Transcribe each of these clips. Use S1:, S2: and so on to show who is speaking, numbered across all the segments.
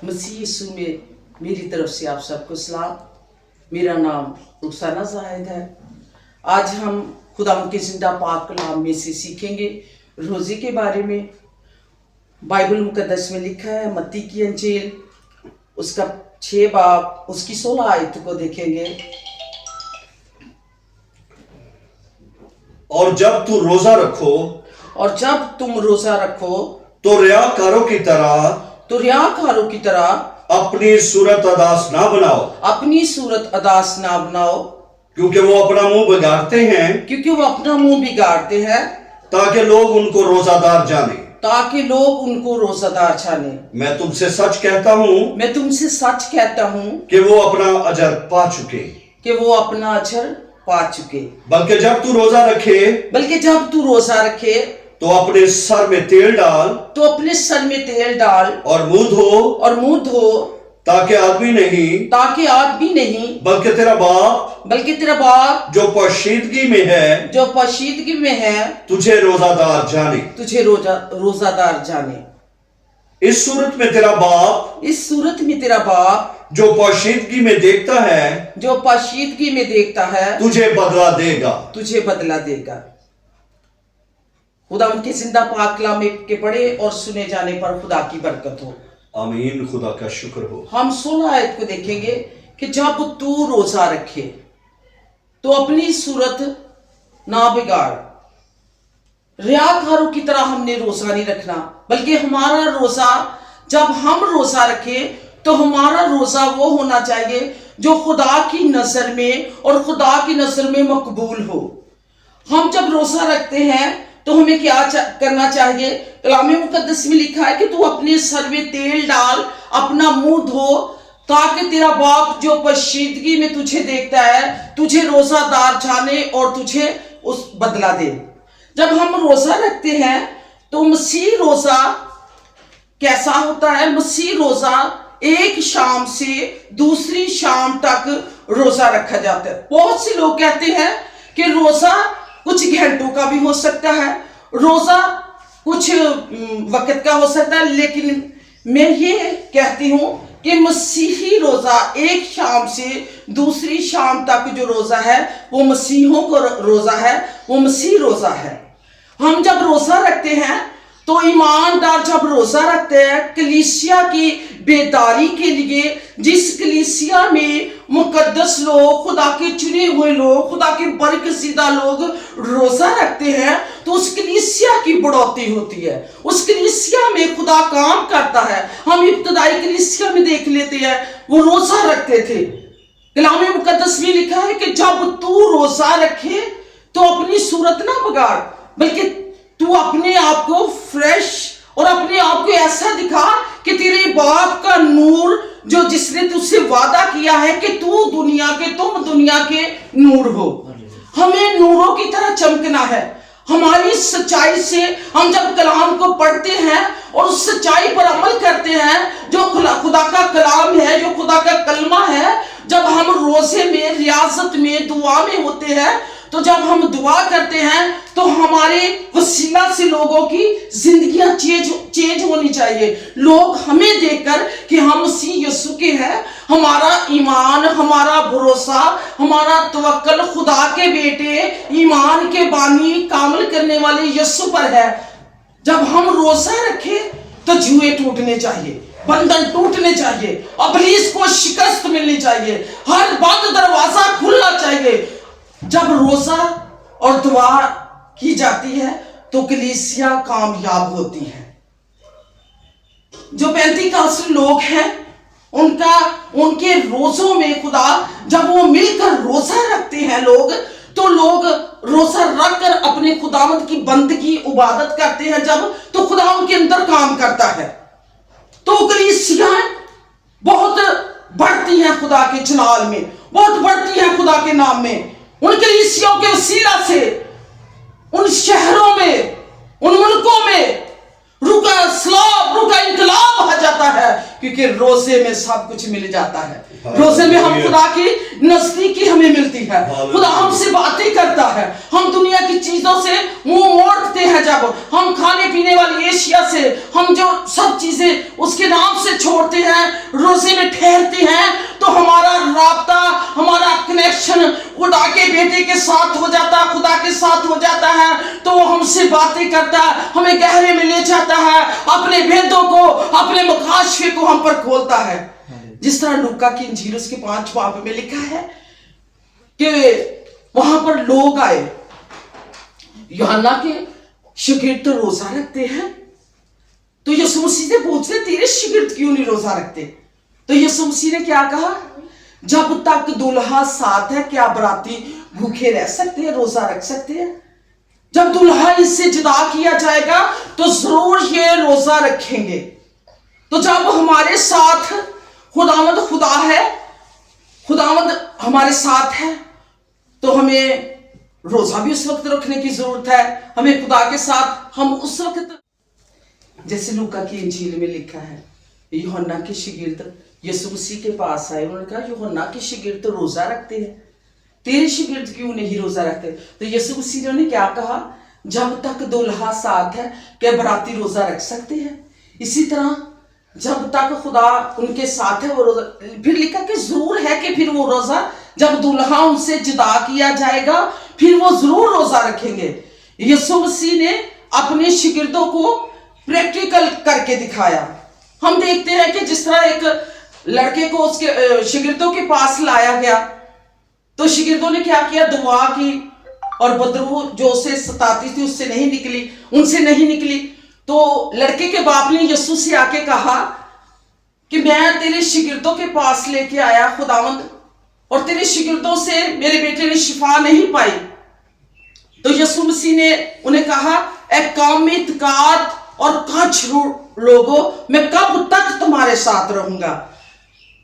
S1: मसीह यीशु में मेरी तरफ से आप सबको सलाम। मेरा नाम रुखसाना जाहिद है। आज हम खुदा के जिंदा पाक कलाम में से सीखेंगे रोज़े के बारे में। बाइबल मुकद्दस में लिखा है, मत्ती की अंजील उसका 6 बाब उसकी 16 आयत को देखेंगे।
S2: और जब तुम रोजा रखो तो रियाकारों की तरह अपनी सूरत अदास ना बनाओ, क्योंकि वो अपना मुंह बिगाड़ते हैं, ताकि लोग उनको रोजादार जाने। मैं तुमसे सच कहता हूँ कि वो अपना अजर पा चुके। बल्कि जब तू रोजा रखे तो अपने सर में तेल डाल और मुंह धो, ताकि आदमी नहीं बल्कि तेरा बाप जो पोशीदगी में है तुझे रोजादार जाने। इस सूरत में तेरा बाप जो पोशीदगी में देखता है तुझे बदला देगा।
S1: खुदा उनके जिंदा पाक कलाम के पढ़े और सुने जाने पर खुदा की बरकत हो।
S2: आमीन। खुदा का शुक्र हो।
S1: हम 16 आयत को देखेंगे कि जब तू रोजा रखे तो अपनी सूरत ना बिगाड़। रियाकारों की तरह हमने रोजा नहीं रखना, बल्कि हमारा रोजा, जब हम रोजा रखे तो हमारा रोजा वो होना चाहिए जो खुदा की नजर में मकबूल हो। हम जब रोजा रखते हैं तो हमें क्या करना चाहिए? कलाम मुकद्दस में लिखा है कि तू अपने सर में तेल डाल, अपना मुंह धो, ताकि तेरा बाप जो पोशीदगी में तुझे देखता है तुझे रोजादार जाने और तुझे उस बदला दे। जब हम रोजा रखते हैं तो मसीह रोजा कैसा होता है? मसीह रोजा एक शाम से दूसरी शाम तक रोजा रखा जाता है। बहुत से लोग कहते हैं कि रोजा कुछ घंटों का भी हो सकता है, रोजा कुछ वक्त का हो सकता है, लेकिन मैं ये कहती हूं कि मसीही रोजा एक शाम से दूसरी शाम तक जो रोजा है वो मसीहों को रोजा है, वो मसीह रोजा है। हम जब रोजा रखते हैं तो ईमानदार जब रोजा रखते हैं कलीसिया की बेदारी के लिए, जिस कलीसिया में मुकद्दस लोग, खुदा के चुने हुए लोग, खुदा के बरकसीदा लोग रोजा रखते हैं, तो उस कलीसिया की बढ़ोतरी होती है, उस कलीसिया में खुदा काम करता है। हम इब्तदाई कलीसिया में देख लेते हैं, वो रोजा रखते थे। कलाम मुकद्दस में लिखा है कि जब तू रोजा रखे तो अपनी सूरत ना बिगाड़, बल्कि तू अपने आप को फ्रेश और अपने आप को ऐसा दिखा कि तेरे बाप का नूर जो जिसने तुझसे वादा किया है कि तुम दुनिया के नूर हो। हमें नूरों की तरह चमकना है। हमारी सच्चाई से हम जब कलाम को पढ़ते हैं और उस सच्चाई पर अमल करते हैं जो खुदा का कलाम है, जो खुदा का कलमा है, जब हम रोजे में, रियाजत में, दुआ में होते हैं, तो जब हम दुआ करते हैं तो हमारे वसीला से लोगों की जिंदगियां चेंज होनी चाहिए। लोग हमें देखकर कि हम मसीह यीशु के हैं, हमारा ईमान, हमारा भरोसा, हमारा तवक्कल खुदा के बेटे, ईमान के बानी, कामल करने वाले यीशु पर है। जब हम रोजा रखें तो जुए टूटने चाहिए, बंधन टूटने चाहिए, इब्लीस को शिकस्त मिलनी चाहिए, हर बंद दरवाजा खुलना चाहिए। जब रोजा और दुआ की जाती है तो कलीसिया कामयाब होती है। जो पेंतीकास्ती लोग हैं उनके रोजों में खुदा, जब वो मिलकर रोजा रखते हैं लोग, तो लोग रोजा रखकर अपने खुदावंद की बंदगी, इबादत करते हैं जब, तो खुदा उनके अंदर काम करता है। तो कलीसियां बहुत बढ़ती हैं खुदा के जलाल में, बहुत बढ़ती हैं खुदा के नाम में। उन कलीसियों के वसीला से उन शहरों में, उन मुल्कों में روح کا اسلام، روح کا انقلاب آ جاتا ہے، کیونکہ روزے میں سب کچھ مل جاتا ہے. روزے میں ہم خدا کی نزدیکی ہمیں ملتی ہے، خدا ہم سے باتیں کرتا ہے. ہم دنیا کی چیزوں سے منہ موڑتے ہیں، جب ہم کھانے پینے والی اشیاء سے ہم جو سب چیزیں اس کے نام سے چھوڑتے ہیں، روزے میں ٹھہرتے ہیں، تو ہمارا رابطہ، ہمارا کنیکشن خدا کے بیٹے کے ساتھ ہو جاتا ہے، خدا کے ساتھ ہو جاتا ہے. تو وہ ہم سے باتیں کرتا ہے، ہمیں گہرے میں لے جاتا ہے، اپنے بھیدوں کو، اپنے مکاشفے کو ہم پر کھولتا ہے. جس طرح لوکا کی انجیل اس کے 5 باب میں لکھا ہے کہ وہاں پر لوگ آئے، یوحنا کے شاگرد تو روزہ رکھتے ہیں. تو یسوع مسیح سے پوچھتے تیرے شاگرد کیوں نہیں روزہ رکھتے؟ تو یسوع مسیح نے کیا کہا؟ جب تک دلہا ساتھ ہے کیا براتی بھوکے رہ سکتے ہیں، روزہ رکھ سکتے ہیں؟ جب دلہا اس سے جدا کیا جائے گا تو ضرور یہ روزہ رکھیں گے. تو جب ہمارے ساتھ خداوند خدا ہے، خداوند ہمارے ساتھ ہے، تو ہمیں روزہ بھی اس وقت رکھنے کی ضرورت ہے. ہمیں خدا کے ساتھ ہم اس وقت، جیسے لوکا کی انجیل میں لکھا ہے، یوحنا کے شاگرد یسوع مسیح کے پاس آئے، انہوں نے کہا یوحنا کے شاگرد تو روزہ رکھتے ہیں، تیرے شاگرد کیوں نہیں روزہ رکھتے؟ تو یسوع مسیح نے کیا کہا؟ جب تک دلہا ساتھ ہے کیا براتی روزہ رکھ سکتے ہیں؟ اسی طرح جب تک خدا ان کے ساتھ ہے وہ روزہ، پھر لکھا کہ ضرور ہے کہ پھر وہ روزہ جب دلہا ان سے جدا کیا جائے گا پھر وہ ضرور روزہ رکھیں گے. یسوع مسیح نے اپنے شاگردوں کو پریکٹیکل کر کے دکھایا. ہم دیکھتے ہیں کہ جس طرح ایک لڑکے کو اس کے شاگردوں کے پاس لایا گیا تو شاگردوں نے کیا کیا؟ دعا کی، اور بدبو جو اسے ستاتی تھی اس سے نہیں نکلی، ان سے نہیں نکلی. تو لڑکے کے باپ نے یسوع سے آ کے کہا کہ میں تیرے شاگردوں کے پاس لے کے آیا خداوند، اور تیرے شاگردوں سے میرے بیٹے نے شفا نہیں پائی. تو یسوع مسیح نے انہیں کہا اے کام میں اعتقاد اور کانچ لوگوں، میں کب تک تمہارے ساتھ رہوں گا.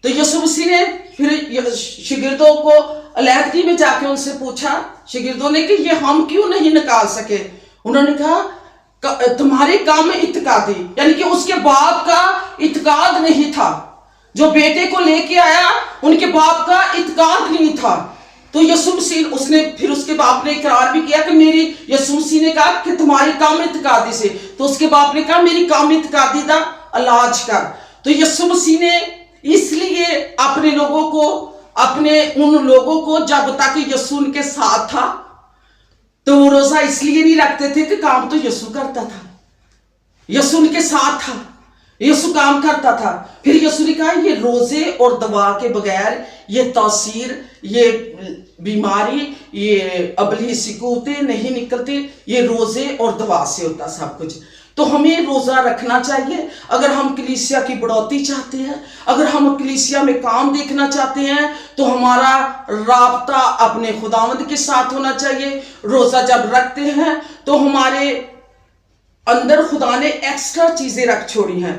S1: تو یسوع مسیح نے پھر شاگردوں کو علیحدگی میں جا کے ان سے پوچھا، شاگردوں نے کہ یہ ہم کیوں نہیں نکال سکے؟ انہوں نے کہا تمہارے کام میں اعتقادی، یعنی کہ اس کے باپ کا اعتقاد نہیں تھا. جو بیٹے کو لے کے آیا ان کے باپ کا اعتقاد نہیں تھا. تو یسوع مسیح اس نے پھر اس کے باپ نے اقرار بھی کیا کہ میری، یسوع مسیح نے کہا کہ تمہاری کام اعتقادی سے، تو اس کے باپ نے کہا میری کام اعتقادی دا علاج کر. تو یسوع مسیح نے اس لیے اپنے لوگوں کو، اپنے ان لوگوں کو جب تک یسوع ان کے ساتھ تھا تو وہ روزہ اس لیے نہیں رکھتے تھے کہ کام تو یسوع کرتا تھا، یسوع ان کے ساتھ تھا، یسوع کام کرتا تھا. پھر یسوع نے کہا یہ روزے اور دوا کے بغیر یہ تاثیر، یہ بیماری، یہ ابلیسی قوتیں نہیں نکلتی، یہ روزے اور دوا سے ہوتا سب کچھ. تو ہمیں روزہ رکھنا چاہیے اگر ہم کلیسیا کی بڑھوتی چاہتے ہیں، اگر ہم کلیسیا میں کام دیکھنا چاہتے ہیں، تو ہمارا رابطہ اپنے خداوند کے ساتھ ہونا چاہیے. روزہ جب رکھتے ہیں تو ہمارے اندر خدا نے ایکسٹرا چیزیں رکھ چھوڑی ہیں.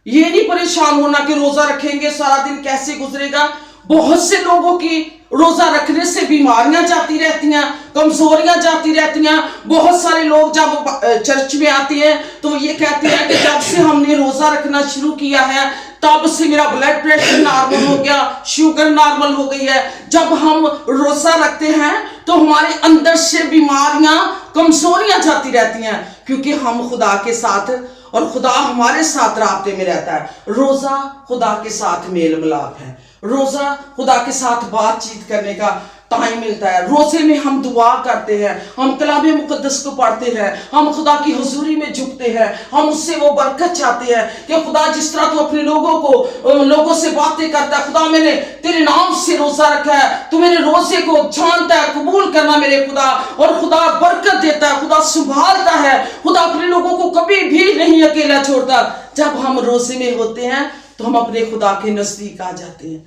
S1: یہ نہیں پریشان ہونا کہ روزہ رکھیں گے سارا دن کیسے گزرے گا. بہت سے لوگوں کی روزہ رکھنے سے بیماریاں جاتی رہتی ہیں، کمزوریاں جاتی رہتی ہیں. بہت سارے لوگ جب چرچ میں آتے ہیں تو یہ کہتے ہیں کہ جب سے ہم نے روزہ رکھنا شروع کیا ہے تب سے میرا بلڈ پریشر نارمل ہو گیا، شوگر نارمل ہو گئی ہے. جب ہم روزہ رکھتے ہیں تو ہمارے اندر سے بیماریاں، کمزوریاں جاتی رہتی ہیں، کیونکہ ہم خدا کے ساتھ اور خدا ہمارے ساتھ رابطے میں رہتا ہے. روزہ خدا کے ساتھ میل ملاپ ہے، روزہ خدا کے ساتھ بات چیت کرنے کا ٹائم ملتا ہے. روزے میں ہم دعا کرتے ہیں، ہم کلام مقدس کو پڑھتے ہیں، ہم خدا کی حضوری میں جھکتے ہیں، ہم اس سے وہ برکت چاہتے ہیں کہ خدا جس طرح تو اپنے لوگوں سے باتیں کرتا ہے، خدا میں نے تیرے نام سے روزہ رکھا ہے، تو میرے روزے کو جانتا ہے، قبول کرنا میرے خدا. اور خدا برکت دیتا ہے، خدا سنبھالتا ہے، خدا اپنے لوگوں کو کبھی بھی نہیں اکیلا چھوڑتا. جب ہم روزے میں ہوتے ہیں تو ہم اپنے خدا کے نزدیک آ جاتے ہیں،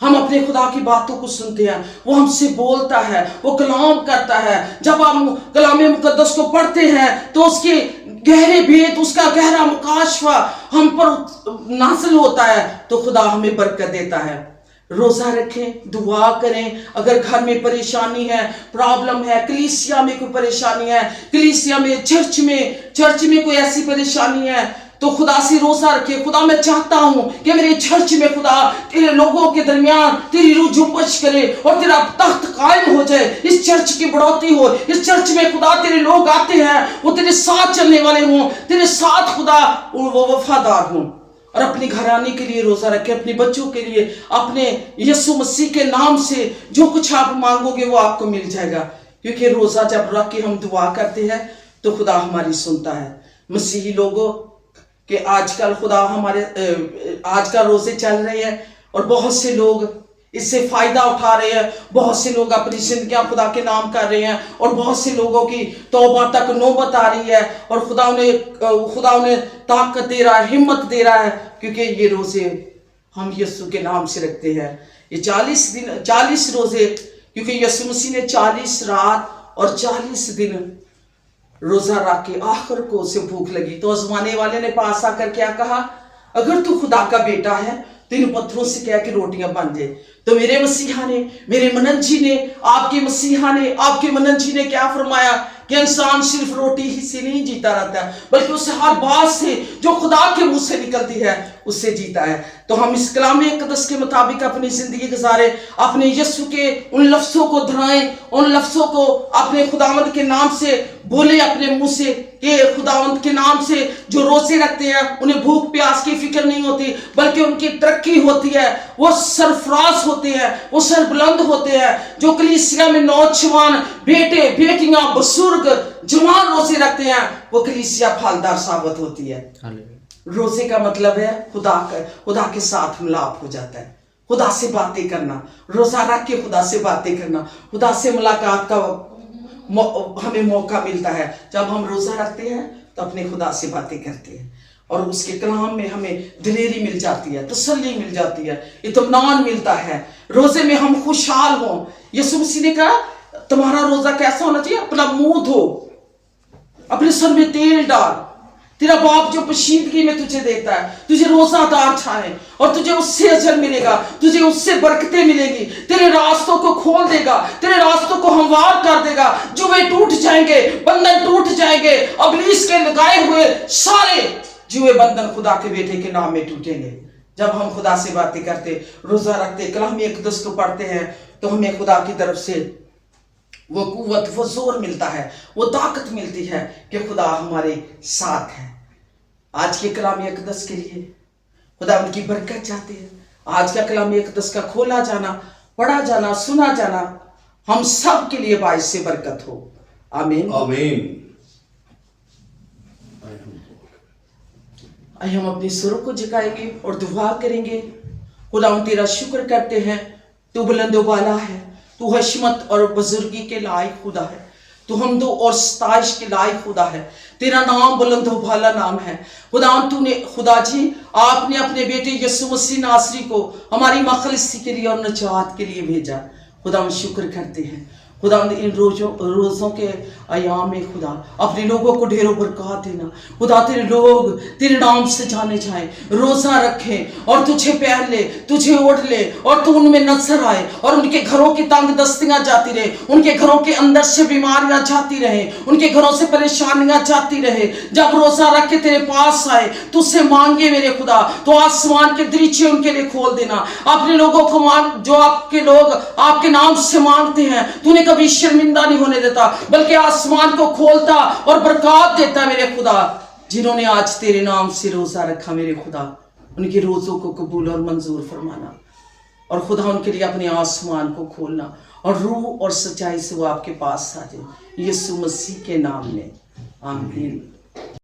S1: ہم اپنے خدا کی باتوں کو سنتے ہیں، وہ ہم سے بولتا ہے، وہ کلام کرتا ہے. جب ہم کلام مقدس کو پڑھتے ہیں تو اس کے گہرے بھید، اس کا گہرا مکاشفہ ہم پر نازل ہوتا ہے، تو خدا ہمیں برکت دیتا ہے. روزہ رکھیں، دعا کریں. اگر گھر میں پریشانی ہے، پرابلم ہے، کلیسیا میں کوئی پریشانی ہے، کلیسیا میں چرچ میں کوئی ایسی پریشانی ہے، तो खुदा से रोजा रखे, खुदा मैं चाहता हूं कि मेरे चर्च में खुदा तेरे लोगों के दरमियान तेरी रूह जुम्बश करे और तेरा तख्त कायम हो जाए, इस चर्च की बढ़ोतरी हो, इस चर्च में खुदा तेरे लोग आते हैं वो तेरे साथ चलने वाले हों, तेरे साथ खुदा वो वफादार हों, और अपनी घराने के लिए रोजा रखे, अपने बच्चों के लिए, अपने यीशु मसीह के नाम से जो कुछ आप मांगोगे वो आपको मिल जाएगा, क्योंकि रोजा जब रख के हम दुआ करते हैं तो खुदा हमारी सुनता है। मसीही लोगों कि आजकल खुदा हमारे आजकल रोजे चल रहे हैं और बहुत से लोग इससे फायदा उठा रहे हैं, बहुत से लोग अपनी जिंदगियां खुदा के नाम कर रहे हैं और बहुत से लोगों की तौबा तक नौबत आ रही है और खुदा उन्हें ताकत दे रहा है, हिम्मत दे रहा है, क्योंकि ये रोजे हम यीशु के नाम से रखते हैं। ये 40 रोजे, क्योंकि यीशु मसीह ने 40 रात और 40 दिन रोजा रख के आखिर को उसे भूख लगी तो आजमाने वाले ने पास आकर क्या कहा, अगर तू खुदा का बेटा है तो इन पत्थरों से कह के रोटियां बन जाए। तो मेरे मसीहा ने, मेरे मनंजी ने, आपके मसीहा ने, आपके मनंजी ने क्या फरमाया कि इंसान सिर्फ रोटी ही से नहीं जीता रहता है, बल्कि उससे हर बात से जो खुदा के मुंह से निकलती है उससे जीता है। तो हम इस कलाम मुक़द्दस के मुताबिक अपनी जिंदगी गुजारे, अपने यीशु के उन लफ्ज़ों को दोहराएं, उन लफ्ज़ों को अपने खुदावंद के नाम से बोले अपने मुंह से कि खुदावंद के नाम से जो रोजे रखते हैं उन्हें भूख प्यास की फिक्र नहीं होती, बल्कि उनकी तरक्की होती है, वो सरफराज होते हैं, वो सरबुलंद होते हैं। जो कलीसिया में नौजवान बेटे बेटियां बुजुर्ग जवान रोजे रखते हैं वो कलीसिया फलदार साबित होती है। रोजे का मतलब है खुदा के साथ मिलाप हो जाता है, खुदा से बातें करना, रोजा रख के खुदा से बातें करना, खुदा से मुलाकात का हमें मौका मिलता है। जब हम रोजा रखते हैं तो अपने खुदा से बातें करते हैं और उसके कलाम में हमें दिलेरी मिल जाती है, तसल्ली मिल जाती है, इत्मीनान मिलता है। रोजे में हम खुशहाल हों। यीशु मसीह ने कहा तुम्हारा रोजा कैसा होना चाहिए, अपना मुंह धो, अपने सर में तेल डाल, तेरा बाप जो पोशीदगी में तुझे देता है तुझे रोजादार छाए और तुझे उससे अजर मिलेगा, तुझे उससे बरकतें मिलेगी, तेरे रास्तों को खोल देगा, तेरे रास्तों को हमवार कर देगा, जुए टूट जाएंगे, बंधन टूट जाएंगे, इब्लीस के लगाए हुए सारे जुए बंधन खुदा के बेटे के नाम में टूटेंगे। जब हम खुदा से बातें करते, रोजा रखते, कलाम मुक़द्दस को पढ़ते हैं तो हमें खुदा की तरफ से वो कुव्वत, वो जोर मिलता है, वो ताकत मिलती है कि खुदा हमारे साथ है। आज के कलाम मुक़द्दस के लिए खुदा उनकी बरकत चाहते हैं। आज का कलाम मुक़द्दस का खोला जाना, पढ़ा जाना, सुना जाना हम सब के लिए बाइस से बरकत हो। आमीन
S2: आमीन।
S1: आइए हम अपने सुरों को झुकाएंगे और दुआ करेंगे। खुदा हम तेरा शुक्र करते हैं, तू बुलंद वाला है, तू हशमत और बुजुर्गी के लायक खुदा है, तू हमदो और सताइश के लायक खुदा है, तेरा नाम बुलंद वाला नाम है। खुदा तूने, खुदा जी आपने अपने बेटे यीशु मसीह नासरी को हमारी मखलिसी के लिए और नजात के लिए भेजा। खुदा हम शुक्र करते हैं। खुदा इन रोज़ों के अयाम में खुदा अपने लोगों को ढेरों बरकत देना। खुदा तेरे लोग तेरे नाम से जाने जाएं, रोज़ा रखें और तुझे पहन ले, तुझे ओढ़ ले और तू उनमें नजर आए और उनके घरों की तंग दस्तियाँ जाती रहे, उनके घरों के अंदर से बीमारियाँ जाती रहे, उनके घरों से परेशानियाँ जाती रहे। जब रोज़ा रख के तेरे पास आए तुझसे मांगे मेरे खुदा, तो आसमान के दरीचे उनके लिए खोल देना। अपने लोगों को मांग, जो आपके लोग आपके नाम से मांगते हैं तूने कभी शर्मिंदा नहीं होने देता, बल्कि आसमान को खोलता और बरकत देता मेरे खुदा। जिन्होंने आज तेरे नाम से रोजा रखा मेरे खुदा, उनके रोजों को कबूल और मंजूर फरमाना और खुदा उनके लिए अपने आसमान को खोलना और रूह और सच्चाई से वो आपके पास आ जाए, यीशु मसीह के नाम में। आमीन।